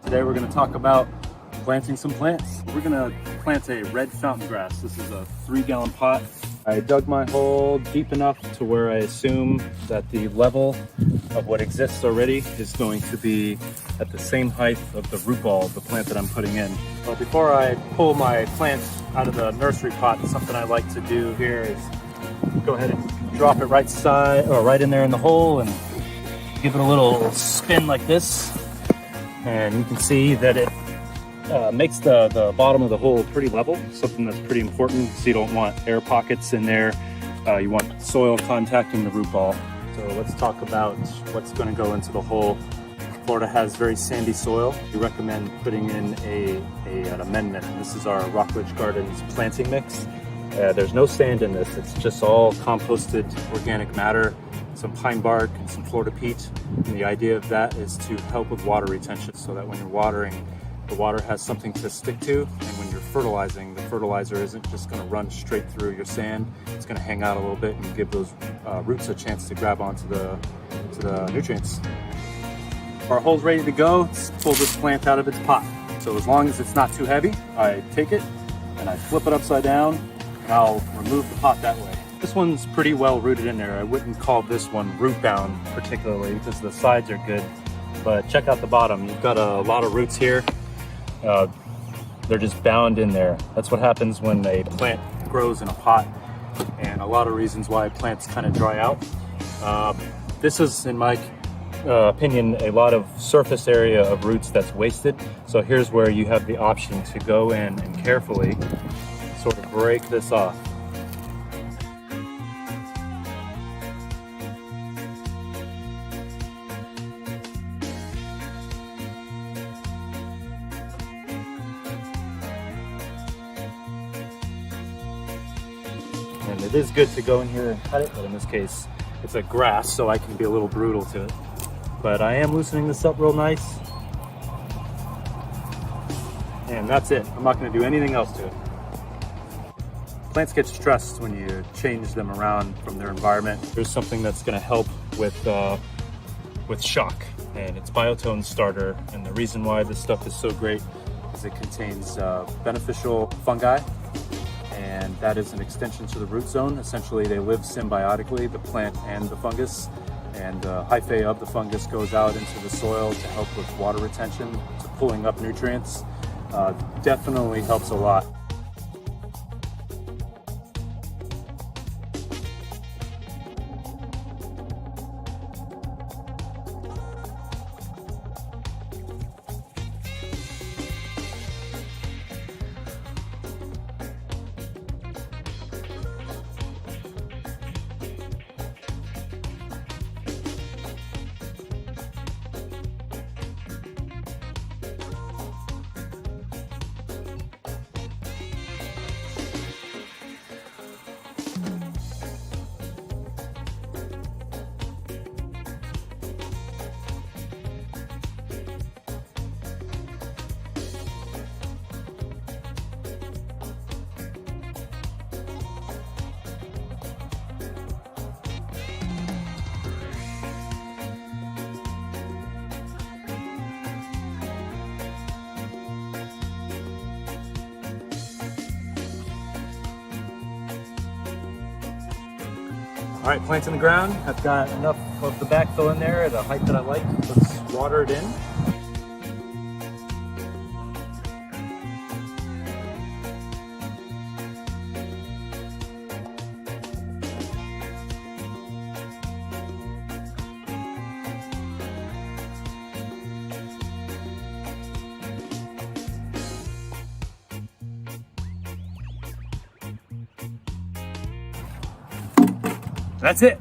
Today we're going to talk about planting some plants. We're going to plant a red fountain grass. This is a 3-gallon pot. I dug my hole deep enough to where I assume that the level of what exists already is going to be at the same height of the root ball of the plant that I'm putting in. But before I pull my plants out of the nursery pot, something I like to do here is go ahead and drop it right in there in the hole and give it a little spin like this. And you can see that it makes the bottom of the hole pretty level, something that's pretty important because you don't want air pockets in there. You want soil contacting the root ball. So let's talk about what's going to go into the hole. Florida has very sandy soil. We recommend putting in an amendment. This is our Rockledge Gardens planting mix. There's no sand in this. It's just all composted organic matter, some pine bark and some Florida peat. And the idea of that is to help with water retention so that when you're watering, the water has something to stick to, and when you're fertilizing, the fertilizer isn't just going to run straight through your sand. It's going to hang out a little bit and give those roots a chance to grab onto the nutrients. Our hole's ready to go. Let's pull this plant out of its pot. So as long as it's not too heavy, I take it and I flip it upside down and I'll remove the pot that way. This one's pretty well rooted in there. I wouldn't call this one root bound particularly because the sides are good, but check out the bottom. You've got a lot of roots here. They're just bound in there. That's what happens when a plant grows in a pot, and a lot of reasons why plants kind of dry out. This is, in my opinion, a lot of surface area of roots that's wasted. So here's where you have the option to go in and carefully sort of break this off. And it is good to go in here and cut it, but in this case, it's a grass, so I can be a little brutal to it. But I am loosening this up real nice. And that's it. I'm not going to do anything else to it. Plants get stressed when you change them around from their environment. There's something that's going to help with shock, and it's Biotone Starter. And the reason why this stuff is so great is it contains beneficial fungi, and that is an extension to the root zone. Essentially, they live symbiotically, the plant and the fungus, and the hyphae of the fungus goes out into the soil to help with water retention, to pulling up nutrients. Definitely helps a lot. All right, plants in the ground. I've got enough of the backfill in there at a height that I like. Let's water it in. That's it.